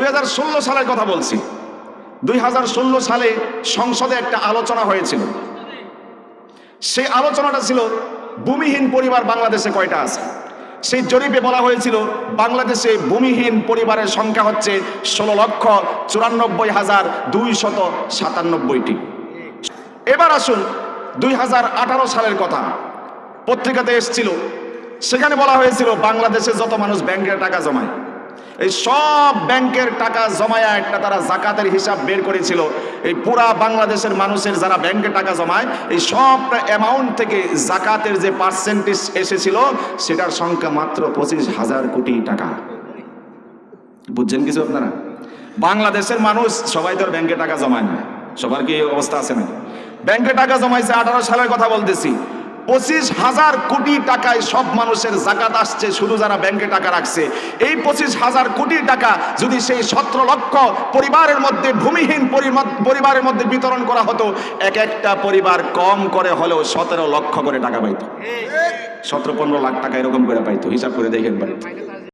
2016 সালের কথা বলছি। 2016 সালে সংসদে একটা আলোচনা হয়েছিল। সেই আলোচনাটা ছিল ভূমিহীন পরিবার বাংলাদেশে কয়টা আছে। সেই জরিপে বলা হয়েছিল বাংলাদেশে ভূমিহীন পরিবারের সংখ্যা হচ্ছে 16,94,297টি। এবার আসুন 2018 সালের কথা, পত্রিকাতে এসেছিল। সেখানে বলা হয়েছিল বাংলাদেশে যত মানুষ ব্যাংকের টাকা জমায়, এই সব ব্যাংকের টাকা জমায়া একটা তারা জাকাতের হিসাব বের করেছিল। এই পুরা বাংলাদেশের মানুষের যারা ব্যাংকে টাকা জমায়, এই সবটা অ্যামাউন্ট থেকে জাকাতের যে পার্সেন্টেজ এসেছিল সেটার সংখ্যা মাত্র 25,000 কোটি টাকা। বুঝছেন কিছু আপনারা? বাংলাদেশের মানুষ সবাই তো ব্যাংকে টাকা জমায় না, সবার কি এই অবস্থা আছে না? ব্যাংকে টাকা জমাইছে 18 সালের কথা বলতেছি। 25,000 কোটি টাকায় সব মানুষের জাকাত আসছে, শুধু যারা ব্যাংকে টাকা রাখছে। এই 25,000 কোটি টাকা যদি সেই 17 লক্ষ পরিবারের মধ্যে, ভূমিহীন পরিবারের মধ্যে বিতরণ করা হতো, এক একটা পরিবার কম করে হলেও 17 লক্ষ করে টাকা পাইতো। 17-15 লাখ টাকা এরকম করে পাইতো, হিসাব করে দেখেন ভাই।